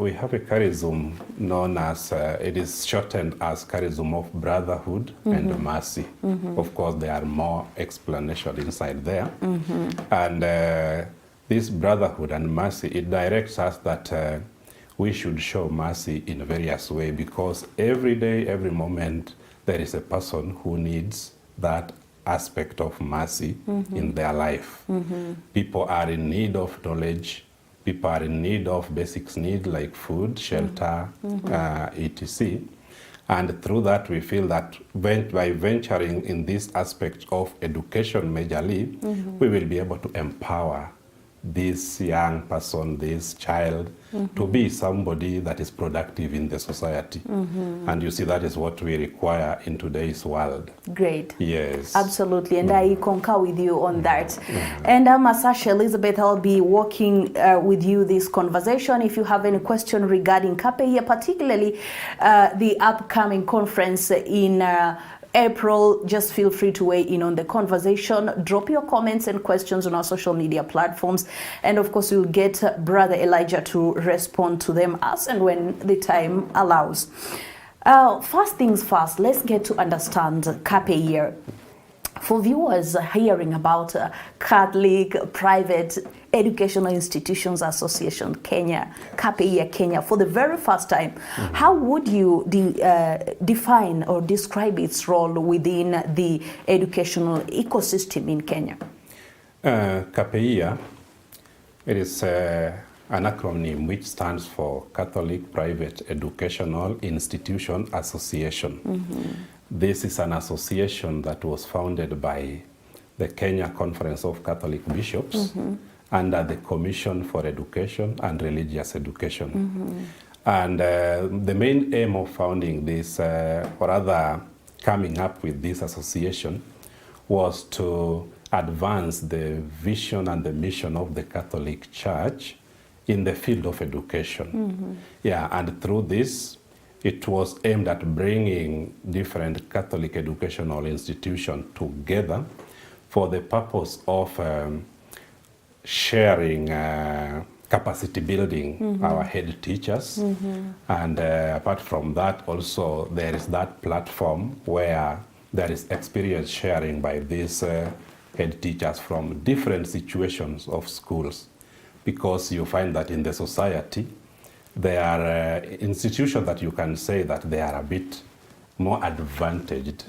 we have a charism known as, it is shortened as charism of brotherhood and mercy. Of course, there are more explanations inside there. And this brotherhood and mercy, it directs us that we should show mercy in various ways, because every day, every moment, there is a person who needs that aspect of mercy in their life. People are in need of knowledge. People are in need of basic needs like food, shelter, etc. And through that, we feel that by venturing in this aspect of education majorly, we will be able to empower this young person, this child, to be somebody that is productive in the society. And you see, that is what we require in today's world. Great. Yes. Absolutely, and I concur with you on that. And Masasha Elizabeth, I'll be working with you this conversation. If you have any question regarding CAPEIA, particularly the upcoming conference in April, just feel free to weigh in on the conversation. Drop your comments and questions on our social media platforms. And of course, we'll get Brother Elijah to respond to them as and when the time allows. First things first, let's get to understand CAPEIA. For viewers hearing about Catholic Private Educational Institutions Association Kenya, CAPEIA Kenya, for the very first time, how would you define or describe its role within the educational ecosystem in Kenya? CAPEIA, it is an acronym which stands for Catholic Private Educational Institution Association. This is an association that was founded by the Kenya Conference of Catholic Bishops under the Commission for Education and Religious Education. And the main aim of founding this, or rather coming up with this association, was to advance the vision and the mission of the Catholic Church in the field of education. Yeah, and through this, it was aimed at bringing different Catholic educational institutions together for the purpose of sharing capacity building our head teachers. And apart from that, also there is that platform where there is experience sharing by these head teachers from different situations of schools. Because you find that in the society, there are institutions that you can say that they are a bit more advantaged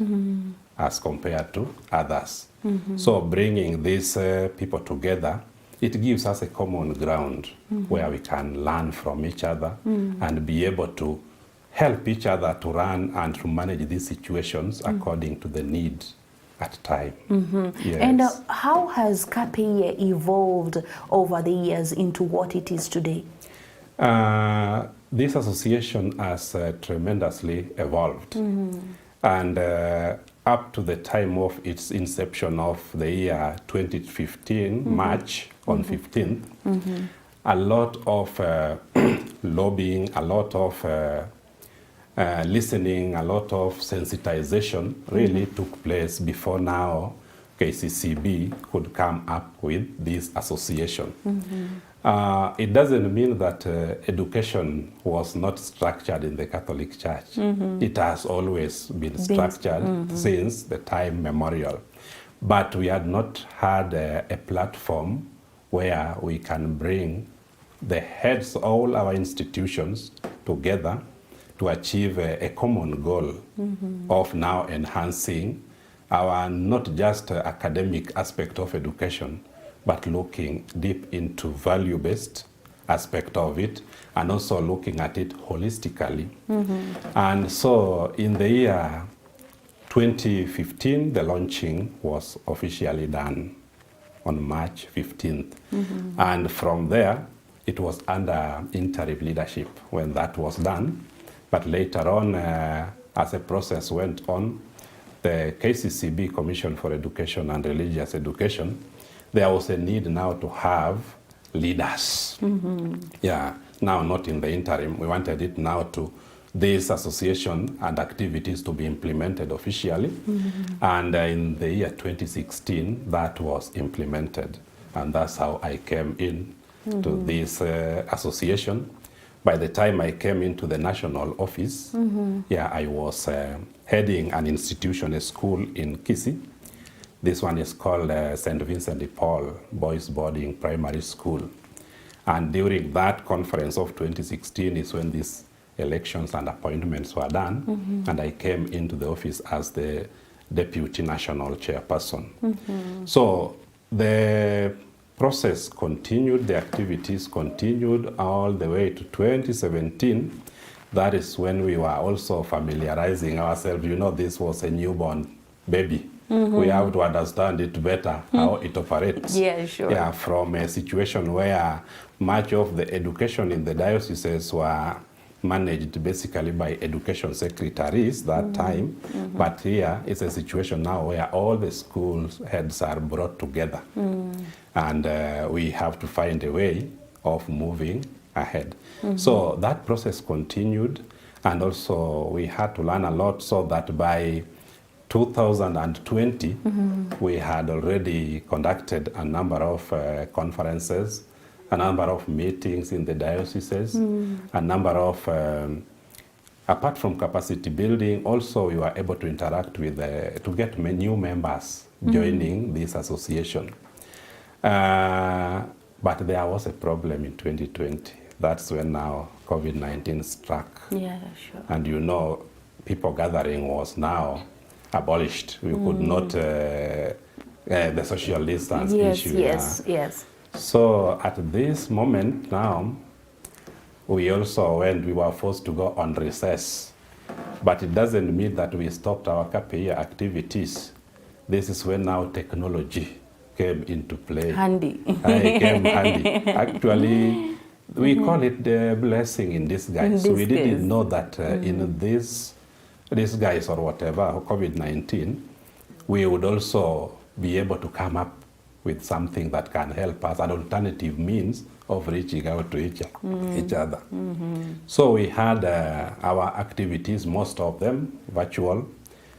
as compared to others. So bringing these people together, it gives us a common ground where we can learn from each other and be able to help each other to run and to manage these situations according to the need at time. Yes. And how has CAPEIA evolved over the years into what it is today? This association has tremendously evolved. And up to the time of its inception of the year 2015, March on 15th, a lot of lobbying, a lot of listening, a lot of sensitization really took place before now KCCB could come up with this association. It doesn't mean that education was not structured in the Catholic Church. It has always been structured since the time memorial. But we had not had a platform where we can bring the heads of all our institutions together to achieve a common goal of now enhancing our not just academic aspect of education, but looking deep into value-based aspect of it and also looking at it holistically. And so in the year 2015, the launching was officially done on March 15th. And from there, it was under interim leadership when that was done. But later on, as the process went on, the KCCB, Commission for Education and Religious Education, there was a need now to have leaders. Yeah, now not in the interim. We wanted it now to this association and activities to be implemented officially. And in the year 2016, that was implemented. And that's how I came in to this association, by the time I came into the national office, yeah, I was heading an institution, a school in Kisii. This one is called St. Vincent de Paul Boys Boarding Primary School. And during that conference of 2016 is when these elections and appointments were done, and I came into the office as the deputy national chairperson. So the process continued, the activities continued all the way to 2017. That is when we were also familiarizing ourselves. You know, this was a newborn baby. We have to understand it better, how it operates. Yeah, sure. Yeah, from a situation where much of the education in the dioceses were managed basically by education secretaries that time. But here it's a situation now where all the school heads are brought together. And we have to find a way of moving ahead. So that process continued, and also we had to learn a lot, so that by 2020 we had already conducted a number of conferences, a number of meetings in the dioceses, a number of, apart from capacity building, also we were able to interact with, to get new members joining this association. But there was a problem in 2020. That's when now COVID-19 struck. Yeah, sure. And you know, people gathering was now abolished. We could not, the social distance issue. Yes. So at this moment now, we also, when we were forced to go on recess, but it doesn't mean that we stopped our CAPEIA activities. This is when now technology came into play. Handy. It came handy. Actually, we call it the blessing in disguise. We didn't know that in this disguise or whatever, COVID-19, we would also be able to come up with something that can help us, an alternative means of reaching out to each other. So we had our activities, most of them virtual.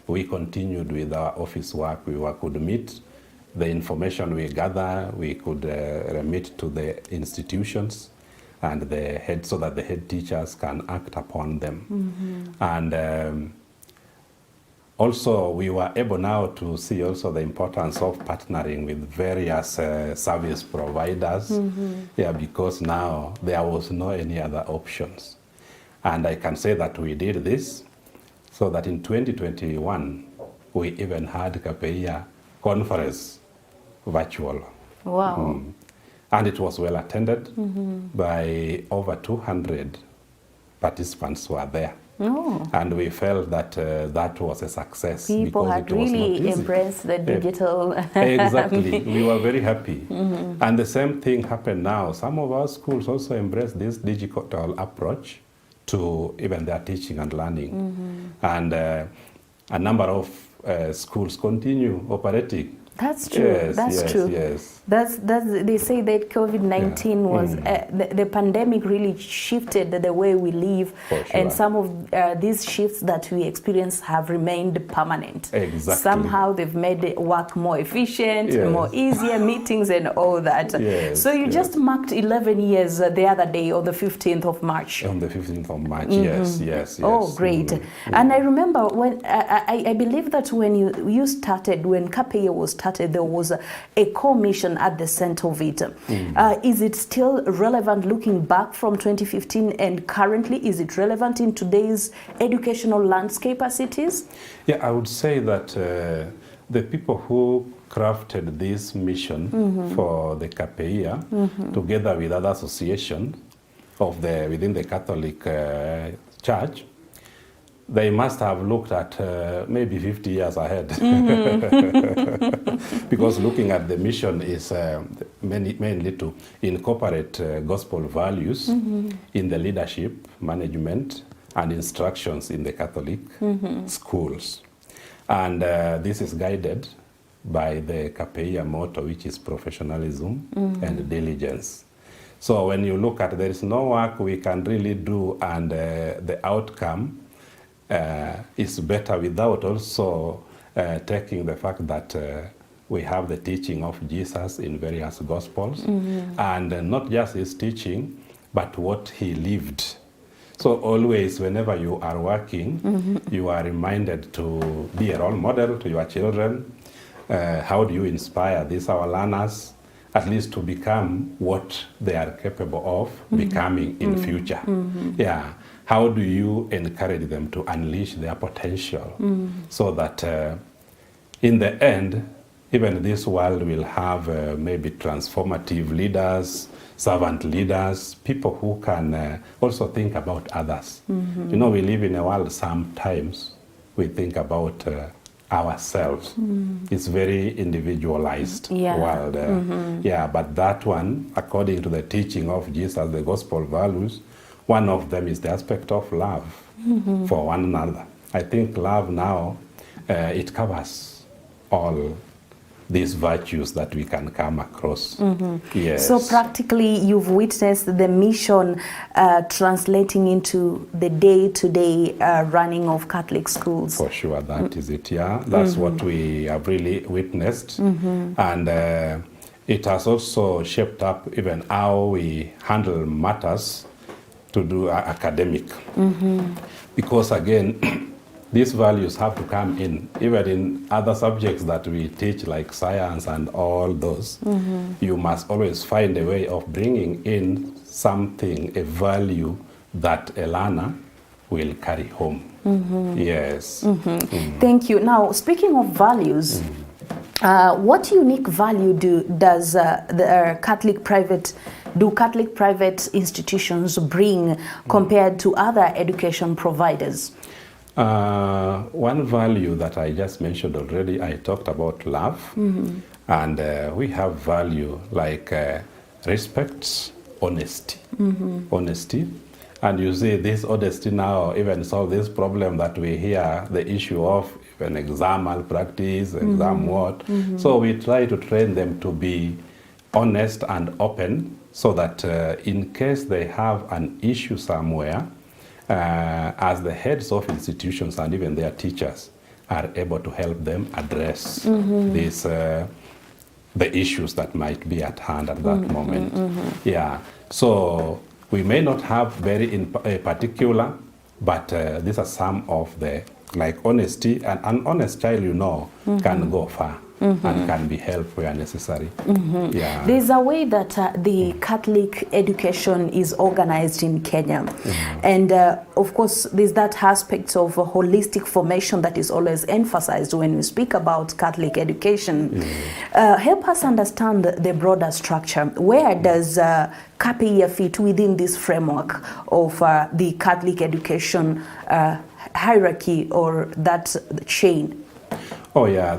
We continued with our office work. We could meet. The information we gather, we could remit to the institutions and the head, so that the head teachers can act upon them. And also we were able now to see also the importance of partnering with various service providers, yeah, because now there was no any other options. And I can say that we did this, so that in 2021 we even had CAPEIA conference virtual. Wow. And it was well attended by over 200 participants were there. And we felt that that was a success. People had really embraced the digital. Exactly. We were very happy. And the same thing happened now. Some of our schools also embraced this digital approach to even their teaching and learning. And a number of schools continue operating. That's true. That's true. Yes. That's they say that COVID-19 was the pandemic really shifted the way we live, and some of these shifts that we experience have remained permanent. Exactly. Somehow they've made work more efficient, more easier, meetings and all that. So you just marked 11 years the other day on the 15th of March. On the 15th of March, yes. Oh, great. And I remember when I believe that when you started, when CAPEIA was started, there was a commission at the center of it. Is it still relevant looking back from 2015, and currently is it relevant in today's educational landscape as it is? Yeah, I would say that the people who crafted this mission for the CAPEIA, together with other associations of within the Catholic Church, they must have looked at maybe 50 years ahead. Because looking at the mission is mainly to incorporate gospel values in the leadership, management, and instructions in the Catholic schools. And this is guided by the CAPEIA motto, which is professionalism and diligence. So when you look at, there is no work we can really do, and the outcome is better without also taking the fact that we have the teaching of Jesus in various Gospels, and not just his teaching, but what he lived. So always, whenever you are working, you are reminded to be a role model to your children. How do you inspire these our learners, at least to become what they are capable of becoming in future? Yeah. How do you encourage them to unleash their potential so that in the end, even this world will have maybe transformative leaders, servant leaders, people who can also think about others. You know, we live in a world sometimes we think about ourselves. It's very individualized world. Yeah, but that one, according to the teaching of Jesus, the gospel values, one of them is the aspect of love for one another. I think love now, it covers all these virtues that we can come across. Yes. So practically you've witnessed the mission translating into the day-to-day running of Catholic schools. For sure, that is it, yeah. That's what we have really witnessed. And it has also shaped up even how we handle matters to do academic. Because again, these values have to come in, even in other subjects that we teach, like science and all those. You must always find a way of bringing in something, a value that a learner will carry home. Yes. Thank you. Now, speaking of values, what unique value does the Catholic private institutions bring compared to other education providers? One value that I just mentioned already, I talked about love. And we have value like respect, honesty. Honesty. And you see this honesty now even solve this problem that we hear, the issue of even exam malpractice, exam what. So we try to train them to be honest and open so that in case they have an issue somewhere, as the heads of institutions and even their teachers are able to help them address these the issues that might be at hand at that moment. Yeah. So we may not have very in particular, but these are some of the, like honesty, and an honest child, you know, can go far. And can be helped where necessary. Yeah. There's a way that the Catholic education is organized in Kenya. And of course, there's that aspect of holistic formation that is always emphasized when we speak about Catholic education. Help us understand the broader structure. Where does CAPEIA fit within this framework of the Catholic education hierarchy or that chain? Oh yeah,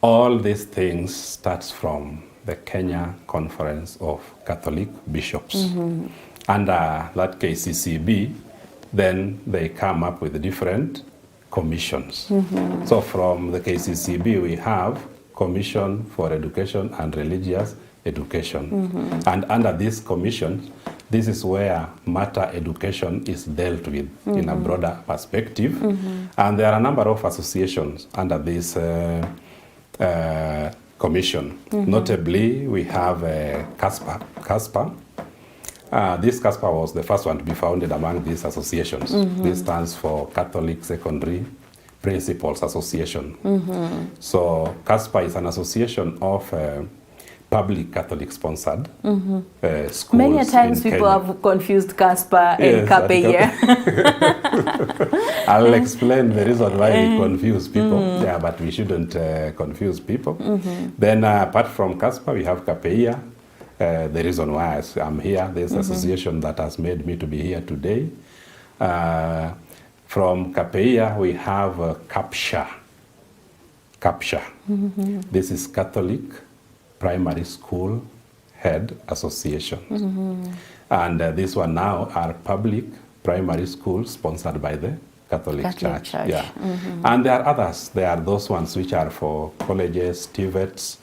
all these things starts from the Kenya Conference of Catholic Bishops. Under that KCCB, then they come up with different commissions. So from the KCCB, we have Commission for Education and Religious Education. And under this commission, this is where matter education is dealt with in a broader perspective. And there are a number of associations under this commission. Notably, we have CASPA. This CASPA was the first one to be founded among these associations. This stands for Catholic Secondary Principals Association. So CASPA is an association of public Catholic sponsored schools. Many times people have confused CASPA and CAPEIA. I'll explain the reason why we confuse people. Yeah, but we shouldn't confuse people. Then apart from CASPA, we have CAPEIA. The reason why I'm here, this association that has made me to be here today. From CAPEIA, we have CAPSHA. This is Catholic Primary School Head Association. And this one now are public primary schools sponsored by the Catholic Church. Yeah. And there are others. There are those ones which are for colleges, TVETs,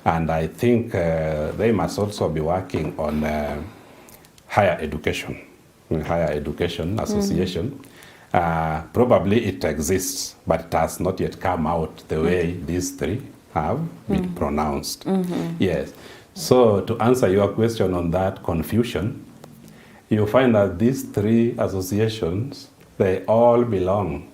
and I think they must also be working on higher education association. Probably it exists, but it has not yet come out the way these three have been pronounced. Yes. So to answer your question on that confusion, you find that these three associations, they all belong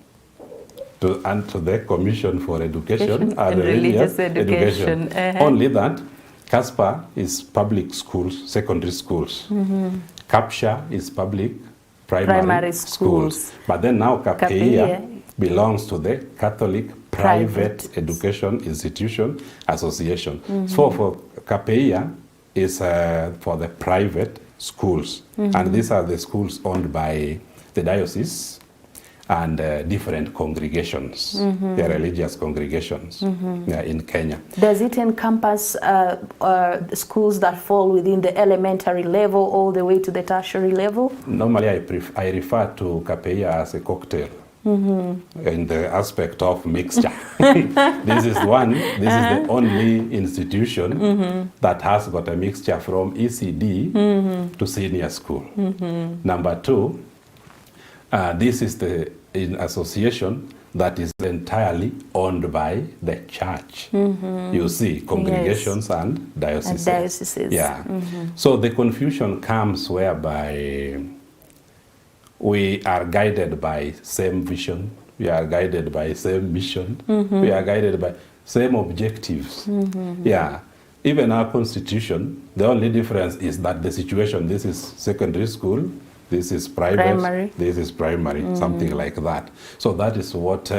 to the Commission for Education and Religious Education. Only that CASPA is public schools, secondary schools. CAPSHA is public primary schools. But then now CAPEIA belongs to the Catholic Private Education Institution Association. So for CAPEIA is for the private schools. And these are the schools owned by the diocese and different congregations, the religious congregations in Kenya. Does it encompass schools that fall within the elementary level all the way to the tertiary level? Normally I refer to CAPEIA as a cocktail in the aspect of mixture. This is the only institution that has got a mixture from ECD to senior school. Number two, this is the association that is entirely owned by the church. You see, congregations and dioceses. Yeah. So the confusion comes whereby we are guided by same vision, we are guided by same mission, we are guided by same objectives. Yeah. Even our constitution, the only difference is that the situation, this is secondary school, this is primary. This is primary, something like that. So that is what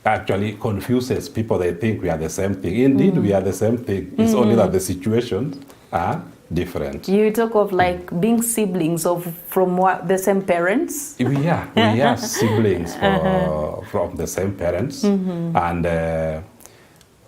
actually confuses people. They think we are the same thing. Indeed, we are the same thing. It's only that the situations are different. You talk of like being siblings from the same parents? We are siblings from the same parents. And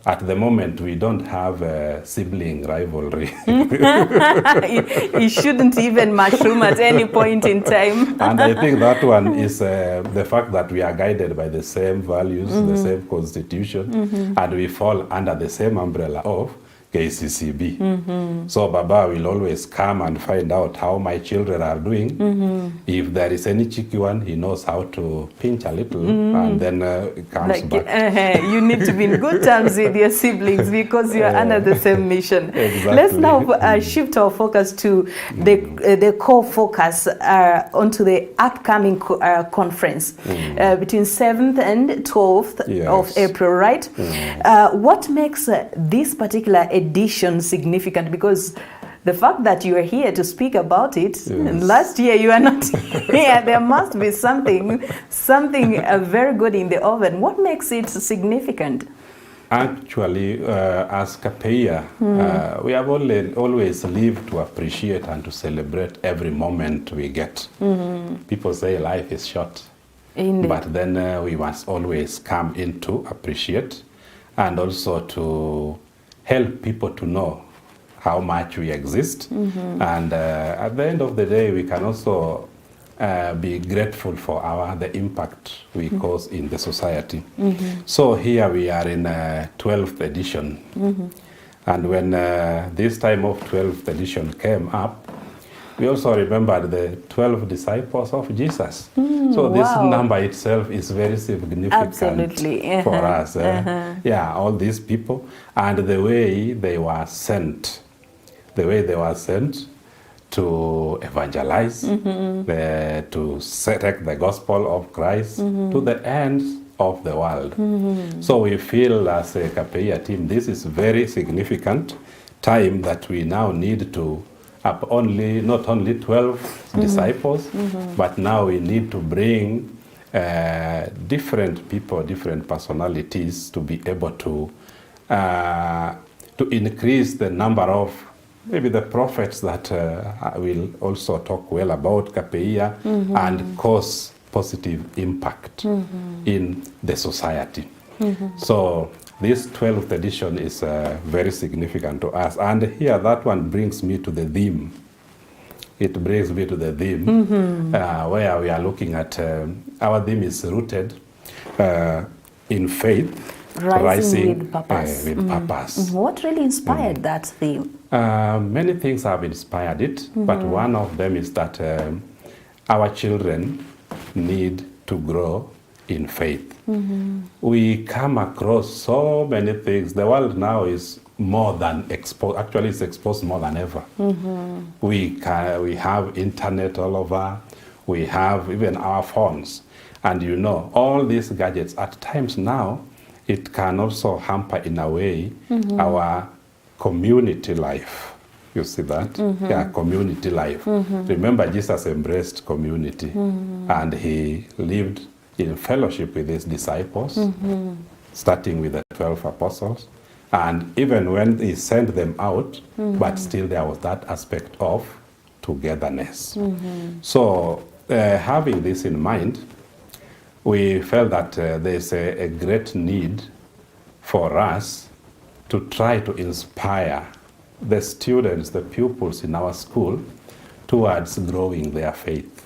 at the moment, we don't have a sibling rivalry. It shouldn't even mushroom at any point in time. And I think that one is the fact that we are guided by the same values, the same constitution, and we fall under the same umbrella of KCCB. So Baba will always come and find out how my children are doing. If there is any cheeky one, he knows how to pinch a little, and then it comes back. You need to be in good terms with your siblings because you are under the same mission. Exactly. Let's now shift our focus to the core focus onto the upcoming conference between 7th and 12th of April, right? What makes this particular edition significant? Because the fact that you are here to speak about it, and last year you are not here, there must be something very good in the oven. What makes it significant? Actually, as CAPEIA, we have always lived to appreciate and to celebrate every moment we get. People say life is short, but then we must always come in to appreciate and also to help people to know how much we exist. And at the end of the day, we can also be grateful for the impact we cause in the society. So here we are in 12th edition. And when this time of 12th edition came up, we also remembered the 12 disciples of Jesus. So this number itself is very significant for us. Yeah, all these people and the way they were sent. To evangelize, to take the gospel of Christ to the ends of the world. So we feel as a CAPEIA team, this is very significant time that we now need to not only 12 disciples, but now we need to bring different people, different personalities to be able to increase the number of maybe the prophets that will also talk well about CAPEIA and cause positive impact in the society. So this 12th edition is very significant to us. And here that one brings me to the theme. It brings me to the theme where we are looking at, our theme is rooted in faith, rising with purpose. What really inspired that theme? Many things have inspired it, but one of them is that our children need to grow in faith. We come across so many things. The world now is more than exposed. Actually, it's exposed more than ever. We have internet all over. We have even our phones. And you know, all these gadgets, at times now, it can also hamper in a way our community life. You see that? Yeah, community life. Remember, Jesus embraced community and he lived in fellowship with his disciples, starting with the 12 apostles. And even when he sent them out, but still there was that aspect of togetherness. So having this in mind, we felt that there's a great need for us to try to inspire the students, the pupils in our school towards growing their faith.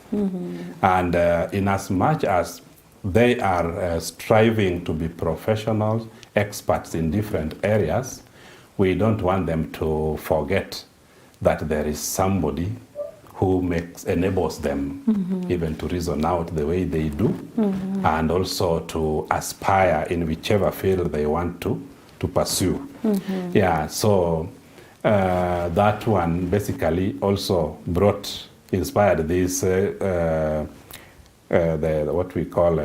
And in as much as they are striving to be professionals, experts in different areas, we don't want them to forget that there is somebody who enables them even to reason out the way they do, and also to aspire in whichever field they want to pursue. Yeah, so that one basically also inspired this, what we call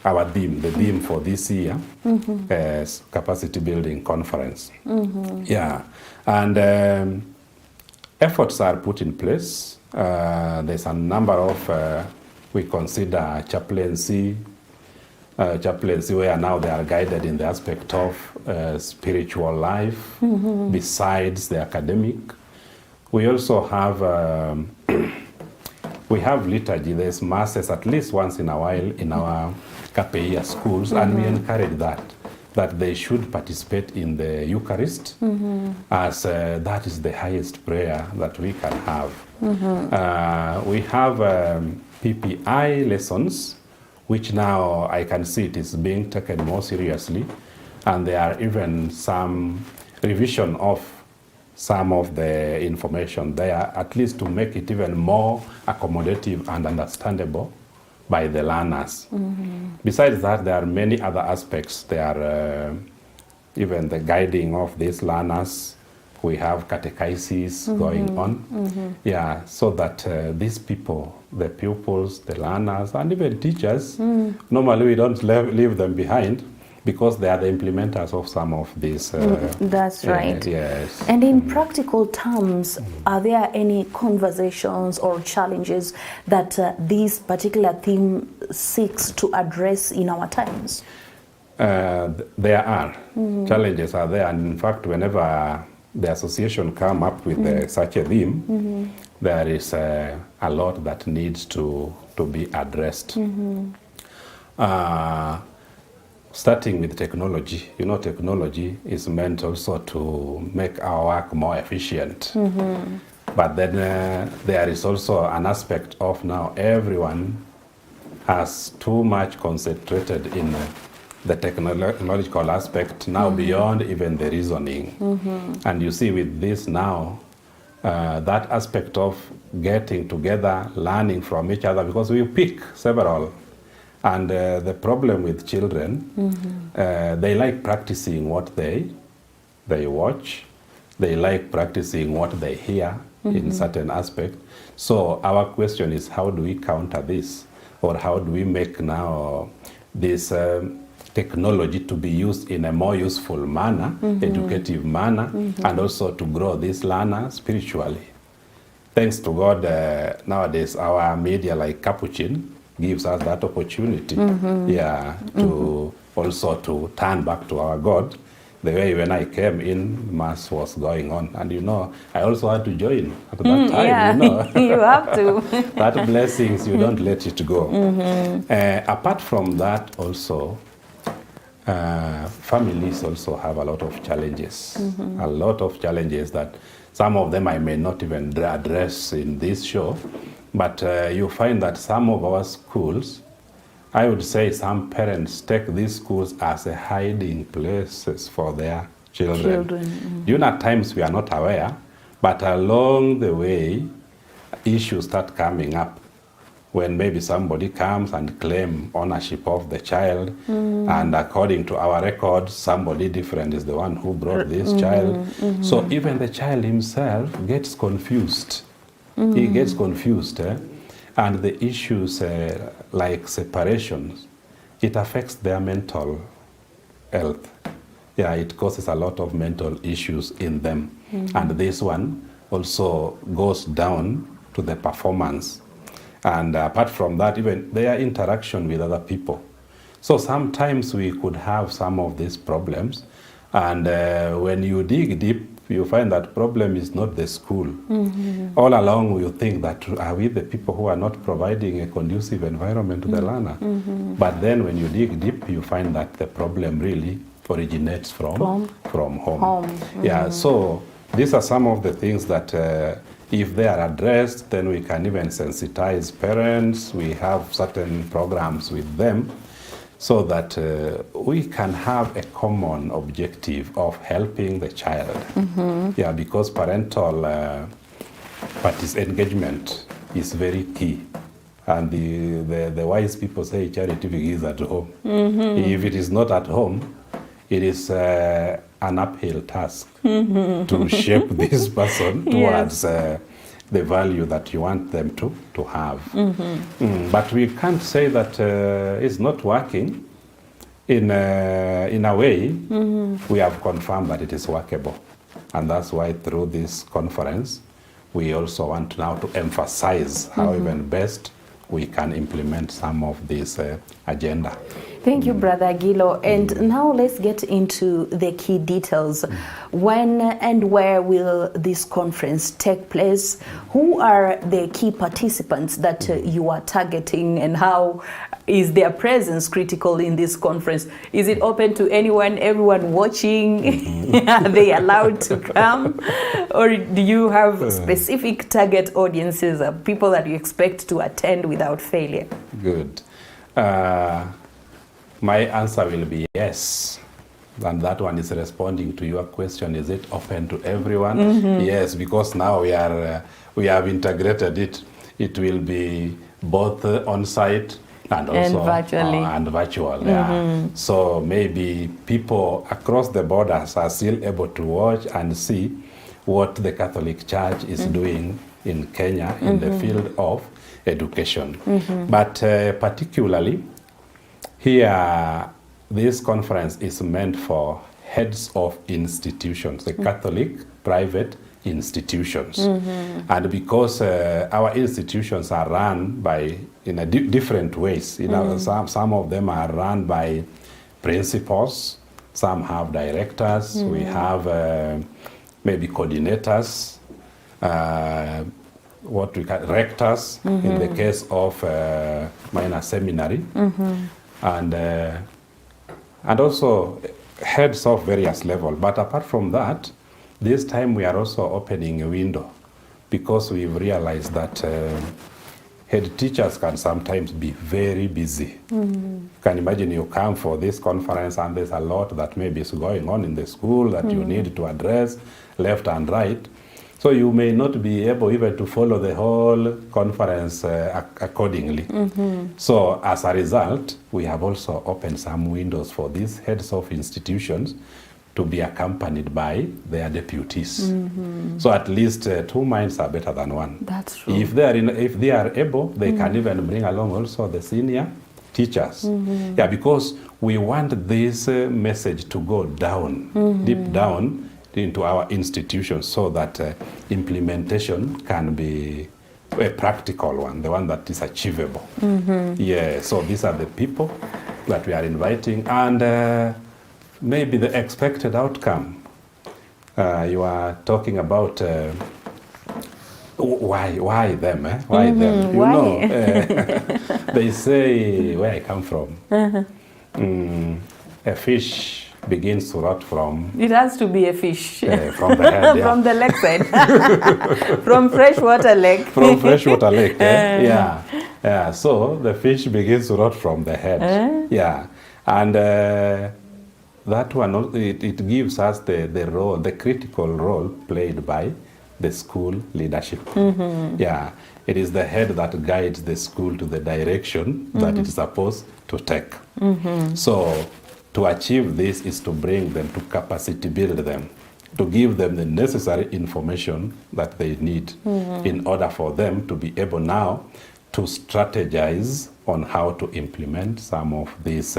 our theme, the theme for this year, as capacity building conference. Yeah, and efforts are put in place. There's a number of, we consider chaplaincy where now they are guided in the aspect of spiritual life, besides the academic. We also have, we have liturgy. There's masses at least once in a while in our CAPEIA schools, and we encourage that they should participate in the Eucharist, as that is the highest prayer that we can have. We have PPI lessons, which now I can see it is being taken more seriously, and there are even some revision of some of the information there, at least to make it even more accommodative and understandable by the learners. Besides that, there are many other aspects. There are even the guiding of these learners. We have catechesis going on. Yeah, so that these people, the pupils, the learners, and even teachers, normally we don't leave them behind, because they are the implementers of some of these. That's right. Yes. And in practical terms, are there any conversations or challenges that this particular theme seeks to address in our times? There are. Challenges are there. And in fact, whenever the association come up with such a theme, there is a lot that needs to be addressed. Starting with technology. You know, technology is meant also to make our work more efficient. But then there is also an aspect of now everyone has too much concentrated in the technological aspect now beyond even the reasoning. And you see with this now, that aspect of getting together, learning from each other, because we pick several. And the problem with children, they like practicing what they watch. They like practicing what they hear in certain aspect. So our question is, how do we counter this? Or how do we make now this technology to be used in a more useful manner, educative manner, and also to grow this learner spiritually? Thanks to God, nowadays our media like Capuchin gives us that opportunity, to also to turn back to our God. The way when I came in, Mass was going on, and you know, I also had to join at that time. You know, you have to. That blessings, you don't let it go. Apart from that, also, families also have a lot of challenges. A lot of challenges that some of them I may not even address in this show. But you find that some of our schools, I would say some parents take these schools as a hiding places for their children. During at times we are not aware, but along the way, issues start coming up. when maybe somebody comes and claim ownership of the child, and according to our records, somebody different is the one who brought this child. So even the child himself gets confused. He gets confused, and the issues like separations, it affects their mental health. Yeah, it causes a lot of mental issues in them. And this one also goes down to the performance. And apart from that, even their interaction with other people. So sometimes we could have some of these problems. And when you dig deep, you find that problem is not the school. All along, you think that are we the people who are not providing a conducive environment to the learner? But then when you dig deep, you find that the problem really originates from home. Yeah, so these are some of the things that if they are addressed, then we can even sensitize parents. We have certain programs with them so that we can have a common objective of helping the child. Yeah, because parental engagement is very key. And the wise people say charity begins at home. If it is not at home, it is an uphill task to shape this person towards the value that you want them to have. But we can't say that it's not working. In a way, we have confirmed that it is workable. And that's why through this conference, we also want now to emphasize how even best we can implement some of this agenda. Thank you, Brother Gilo. And now let's get into the key details. When and where will this conference take place? Who are the key participants that you are targeting, and how is their presence critical in this conference? Is it open to anyone, everyone watching? Are they allowed to come? Or do you have specific target audiences, people that you expect to attend without failure? Good. My answer will be yes. And that one is responding to your question, is it open to everyone? Yes, because now we have integrated it. It will be both on-site and also virtual. Yeah. So maybe people across the borders are still able to watch and see what the Catholic Church is doing in Kenya in the field of education. But particularly here, this conference is meant for heads of institutions, the Catholic private institutions. And because our institutions are run in different ways, you know, some of them are run by principals, some have directors, we have maybe coordinators, what we call rectors in the case of minor seminary, and also heads of various levels. But apart from that, this time we are also opening a window, because we've realized that head teachers can sometimes be very busy. You can imagine you come for this conference and there's a lot that maybe is going on in the school that you need to address left and right. So you may not be able even to follow the whole conference accordingly. So as a result, we have also opened some windows for these heads of institutions to be accompanied by their deputies. So at least two minds are better than one. That's true. If they are able, they can even bring along also the senior teachers. Yeah, because we want this message to go down, deep down, into our institutions, so that implementation can be a practical one, the one that is achievable. Yeah, so these are the people that we are inviting, and maybe the expected outcome. You are talking about why them? Why them? You know, they say where I come from. A fish begins to rot from... It has to be a fish. From the head, yeah. From the lake side. From freshwater lake. From freshwater lake, yeah. So the fish begins to rot from the head. Yeah. And that one, it gives us the role, the critical role played by the school leadership. Yeah. it is the head that guides the school to the direction that it is supposed to take. So to achieve this is to bring them, to capacity build them, to give them the necessary information that they need in order for them to be able now to strategize on how to implement some of these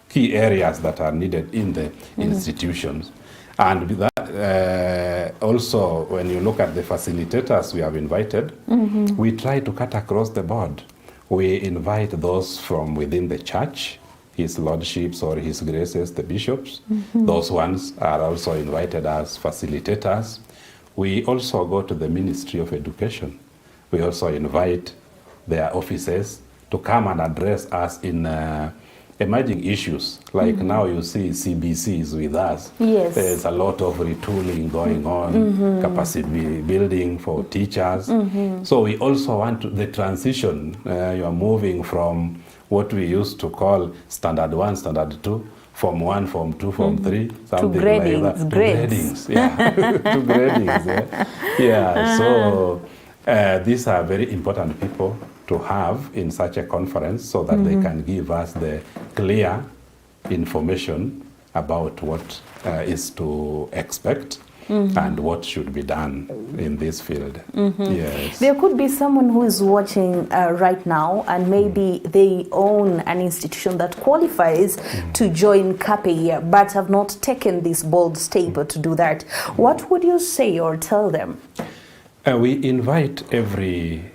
key areas that are needed in the institutions. And with that, also, when you look at the facilitators we have invited, we try to cut across the board. We invite those from within the church, his lordships or his graces, the bishops. Those ones are also invited as facilitators. We also go to the Ministry of Education. We also invite their offices to come and address us in emerging issues. Like now you see CBC is with us. Yes. There's a lot of retooling going on, capacity building for teachers. So we also want to, the transition, you are moving from what we used to call standard 1, standard 2, form 1, form 2, form 3, something to gradings, like that. grades. To gradings, yeah. To gradings, yeah. So these are very important people to have in such a conference so that they can give us the clear information about what is to expect and what should be done in this field. Yes. There could be someone who is watching right now and maybe they own an institution that qualifies to join CAPEIA but have not taken this bold step to do that. What would you say or tell them? We invite every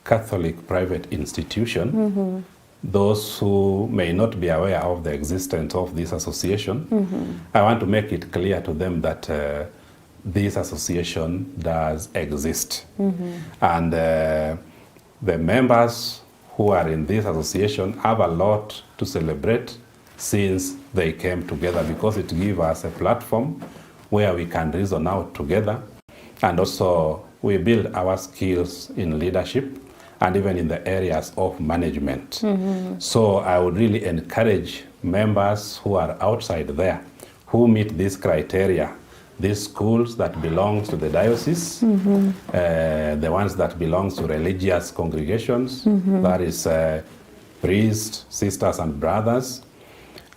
Catholic private institution, those who may not be aware of the existence of this association. I want to make it clear to them that this association does exist. And the members who are in this association have a lot to celebrate since they came together, because it gives us a platform where we can reason out together, and also we build our skills in leadership and even in the areas of management. So I would really encourage members who are outside there, who meet this criteria, these schools that belong to the diocese, the ones that belong to religious congregations, that is priests, sisters and brothers.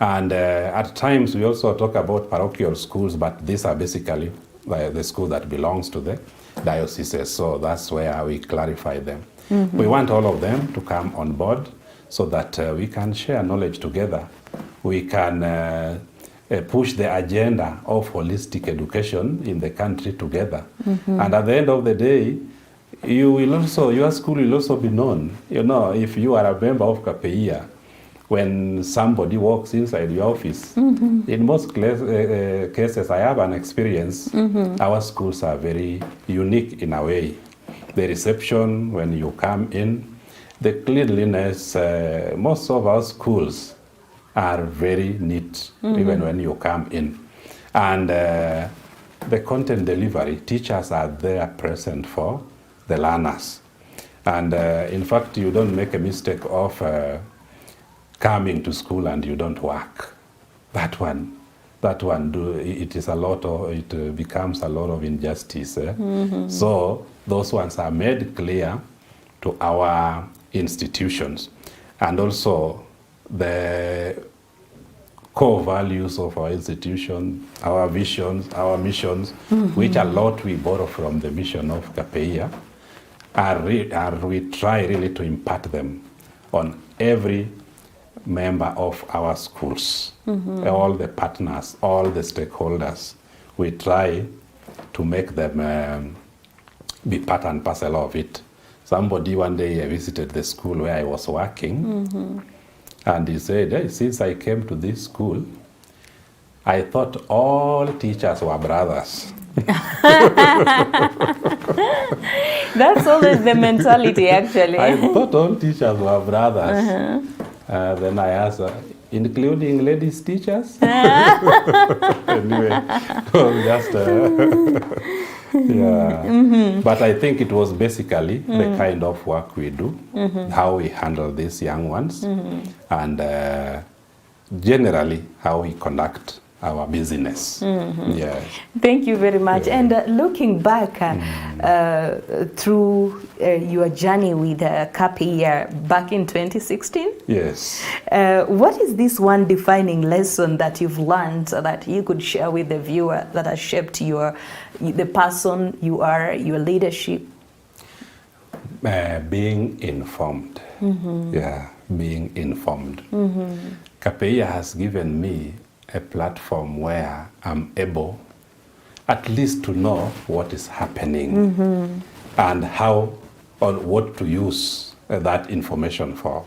And at times we also talk about parochial schools, but these are basically the school that belongs to the dioceses. So that's where we clarify them. We want all of them to come on board so that we can share knowledge together. We can push the agenda of holistic education in the country together. And at the end of the day, you will also, your school will also be known. You know, if you are a member of CAPEIA, when somebody walks inside your office, in most cases, I have an experience, our schools are very unique in a way. The reception when you come in, the cleanliness, most of our schools are very neat, even when you come in. And the content delivery, teachers are there present for the learners. And in fact, you don't make a mistake of coming to school and you don't work. That one it is a lot of, it becomes a lot of injustice. So those ones are made clear to our institutions. And also the core values of our institution, our visions, our missions, which a lot we borrow from the mission of CAPEIA, we try really to impart them on every member of our schools, all the partners, all the stakeholders. We try to make them be part and parcel of it. Somebody one day visited the school where I was working, and he said, hey, since I came to this school, I thought all teachers were brothers. That's always the mentality, actually. I thought all teachers were brothers. Then I asked, including ladies teachers? Anyway, it was just, yeah. But I think it was basically the kind of work we do, how we handle these young ones, and generally how we conduct our business. Yeah. Thank you very much. And looking back through your journey with CAPEIA back in 2016, Yes. what is this one defining lesson that you've learned that you could share with the viewer that has shaped the person you are, your leadership? Being informed. Yeah, being informed. CAPEIA has given me a platform where I'm able at least to know what is happening and how or what to use that information for.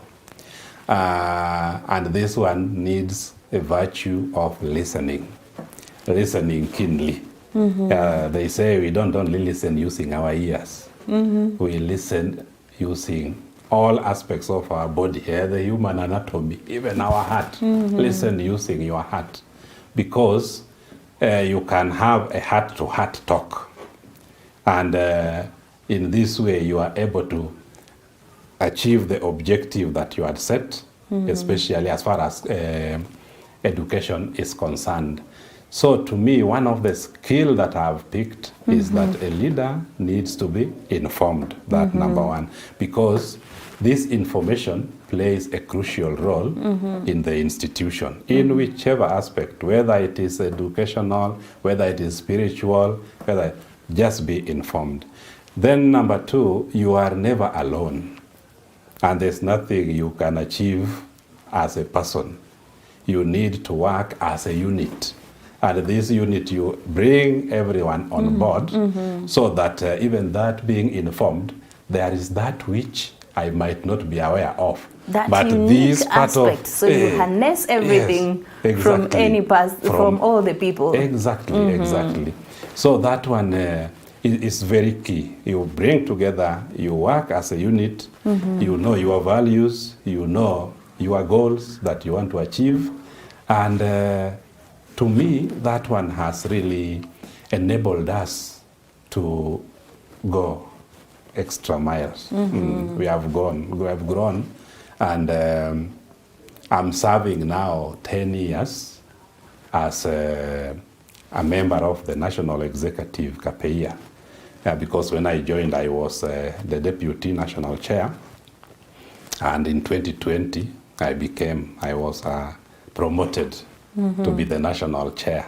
And this one needs a virtue of listening keenly. They say we don't only listen using our ears. We listen using all aspects of our body, the human anatomy, even our heart. Listen using your heart, because you can have a heart-to-heart talk. And in this way, you are able to achieve the objective that you had set, especially as far as education is concerned. So to me, one of the skills that I've picked is that a leader needs to be informed, that number one, because this information plays a crucial role in the institution, in whichever aspect, whether it is educational, whether it is spiritual, whether just be informed. Then number two, you are never alone. And there's nothing you can achieve as a person. You need to work as a unit. And this unit, you bring everyone on board so that even that being informed, there is that which I might not be aware of. That but unique this part aspect, of, so you harness everything from any past, from all the people. Exactly, exactly. So that one is very key. You bring together, you work as a unit, you know your values, you know your goals that you want to achieve. And to me, that one has really enabled us to go extra miles. We have grown, and I'm serving now 10 years as a member of the National Executive CAPEIA, because when I joined, I was the Deputy National Chair, and in 2020, I was promoted to be the National Chair.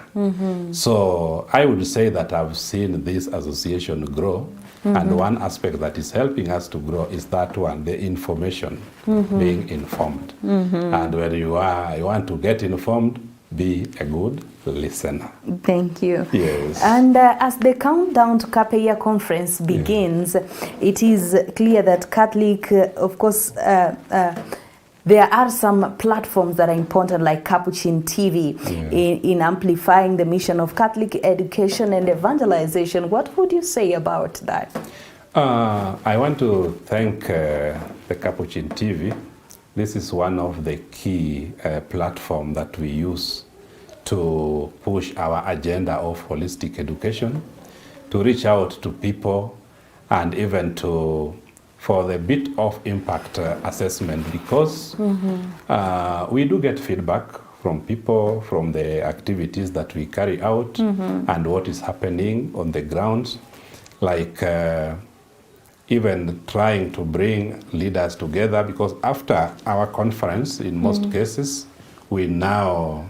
So I would say that I've seen this association grow. And one aspect that is helping us to grow is that one, the information, being informed. And when you want to get informed, be a good listener. Thank you. Yes. And as the countdown to CAPEIA conference begins, it is clear that Catholic, of course, there are some platforms that are important, like Capuchin TV, in amplifying the mission of Catholic education and evangelization. What would you say about that? I want to thank the Capuchin TV. This is one of the key platforms that we use to push our agenda of holistic education, to reach out to people, and even for the bit of impact assessment, because we do get feedback from people, from the activities that we carry out and what is happening on the ground, like even trying to bring leaders together, because after our conference, in most cases, we now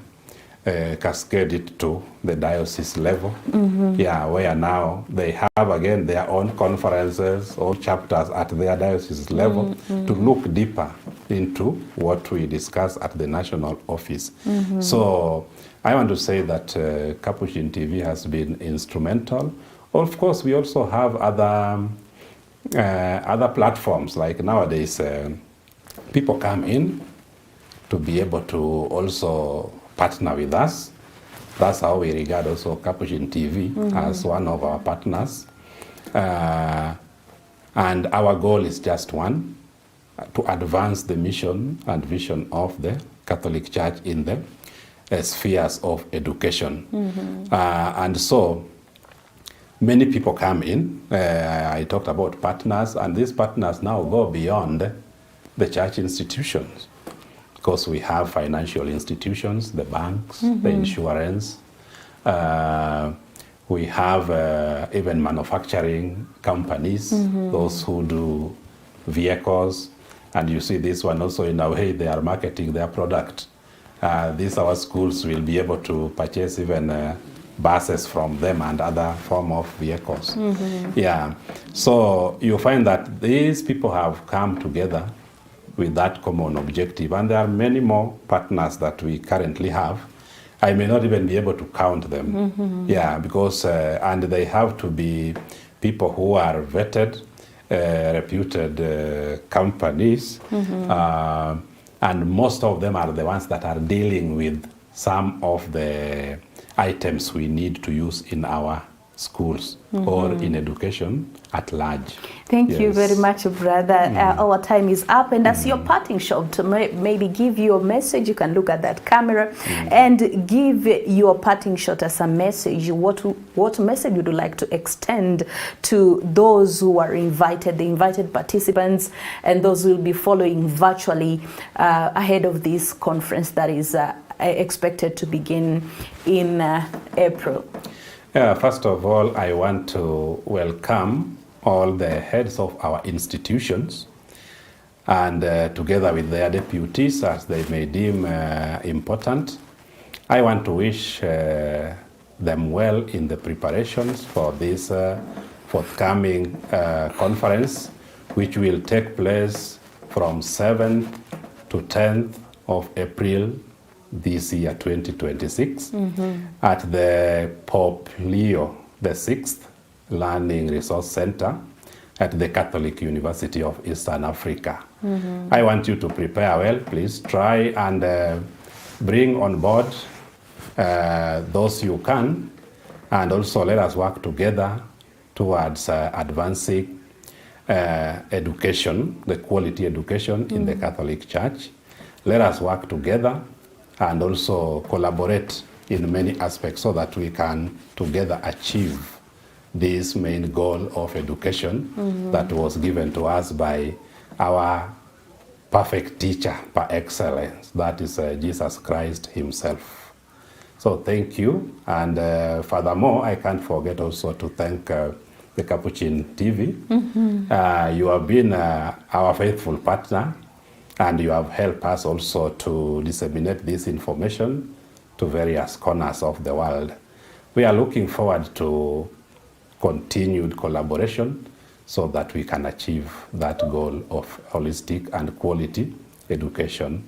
cascade it to the diocese level, where now they have again their own conferences or chapters at their diocese level to look deeper into what we discuss at the national office. So I want to say that Capuchin TV has been instrumental. Of course, we also have other platforms, like nowadays people come in to be able to also partner with us. That's how we regard also Capuchin TV as one of our partners. And our goal is just one, to advance the mission and vision of the Catholic Church in the spheres of education. And so many people come in. I talked about partners, and these partners now go beyond the church institutions. because we have financial institutions, the banks, the insurance. We have even manufacturing companies, those who do vehicles. And you see this one also, in a way, they are marketing their product. These our schools will be able to purchase even buses from them and other form of vehicles. Yeah, so you find that these people have come together with that common objective, and there are many more partners that we currently have. I may not even be able to count them. Yeah, because and they have to be people who are vetted, reputed companies, and most of them are the ones that are dealing with some of the items we need to use in our schools or in education at large. Thank you very much, brother. Our time is up, and as your parting shot, to maybe give your message, you can look at that camera and give your parting shot as a message. What message would you like to extend to those who are invited, the invited participants, and those who will be following virtually ahead of this conference that is expected to begin in April? First of all, I want to welcome all the heads of our institutions, and together with their deputies, as they may deem important. I want to wish them well in the preparations for this forthcoming conference, which will take place from 7th to 10th of April this year, 2026, at the Pope Leo VI Learning Resource Center at the Catholic University of Eastern Africa. I want you to prepare well. Please try and bring on board those you can, and also let us work together towards advancing education, the quality education in the Catholic Church. Let us work together and also collaborate in many aspects so that we can together achieve this main goal of education that was given to us by our perfect teacher par excellence, that is Jesus Christ himself. So thank you, and furthermore, I can't forget also to thank the Capuchin TV. You have been our faithful partner, and you have helped us also to disseminate this information to various corners of the world. We are looking forward to continued collaboration so that we can achieve that goal of holistic and quality education,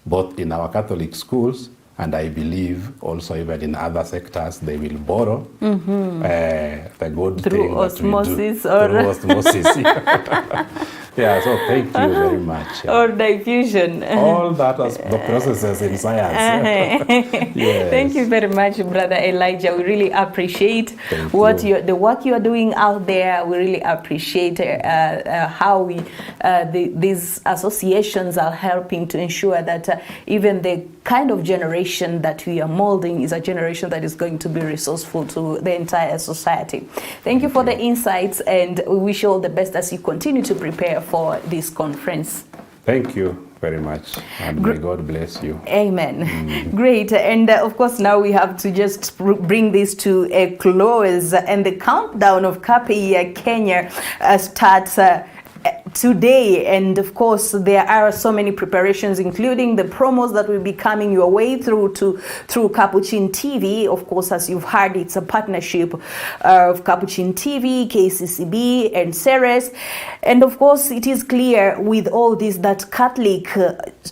both in our Catholic schools, and I believe also even in other sectors they will borrow the good through thing osmosis that we do. Through osmosis. Yeah, so thank you very much. Or diffusion. All that is the processes in science. Yes. Thank you very much, Brother Elijah. We really appreciate the work you are doing out there. We really appreciate how these associations are helping to ensure that even the kind of generation that we are molding is a generation that is going to be resourceful to the entire society. Thank you for the insights, and we wish you all the best as you continue to prepare for this conference. Thank you very much, and may God bless you. Amen. Great. And of course, now we have to just bring this to a close, and the countdown of CAPEIA Kenya starts today, and of course there are so many preparations, including the promos that will be coming your way through Capuchin TV. Of course, as you've heard, it's a partnership of Capuchin TV, KCCB, and Ceres. And of course, it is clear with all this that Catholic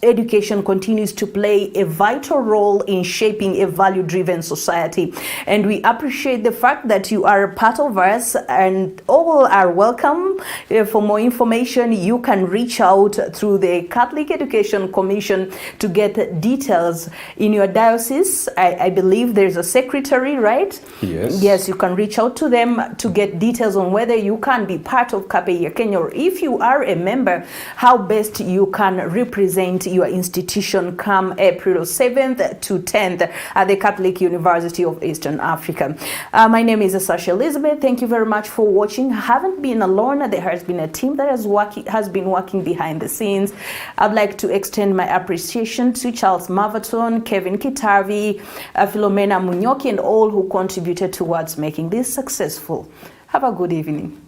education continues to play a vital role in shaping a value-driven society. And we appreciate the fact that you are a part of us, and all are welcome. For more information, you can reach out through the Catholic Education Commission to get details in your diocese. I believe there's a secretary, right? Yes. Yes, you can reach out to them to get details on whether you can be part of CAPEIA Kenya, or if you are a member, how best you can represent your institution come April 7th to 10th at the Catholic University of Eastern Africa. My name is Sasha Elizabeth. Thank you very much for watching. I haven't been alone. There has been a team that that has been working behind the scenes. I'd like to extend my appreciation to Charles Mavaton, Kevin Kitavi, Philomena Munyoki, and all who contributed towards making this successful. Have a good evening.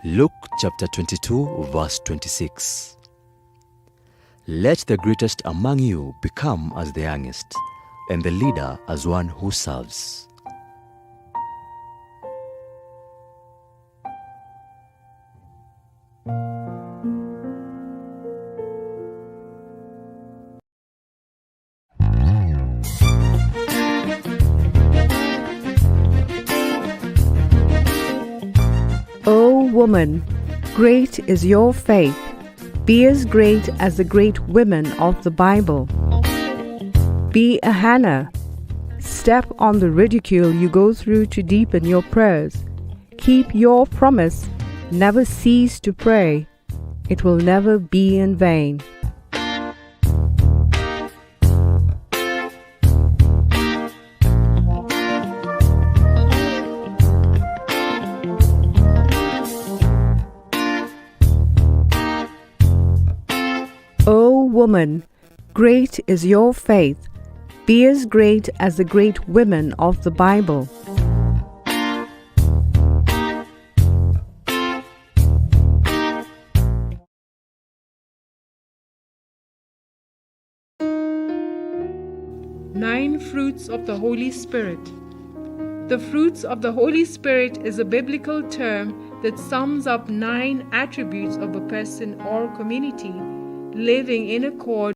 Luke chapter 22, verse 26. Let the greatest among you become as the youngest, and the leader as one who serves. O woman, great is your faith. Be as great as the great women of the Bible. Be a Hannah. Step on the ridicule you go through to deepen your prayers. Keep your promise. Never cease to pray. It will never be in vain. O woman, great is your faith. Be as great as the great women of the Bible. Nine fruits of the Holy Spirit. The fruits of the Holy Spirit is a biblical term that sums up 9 attributes of a person or community living in accord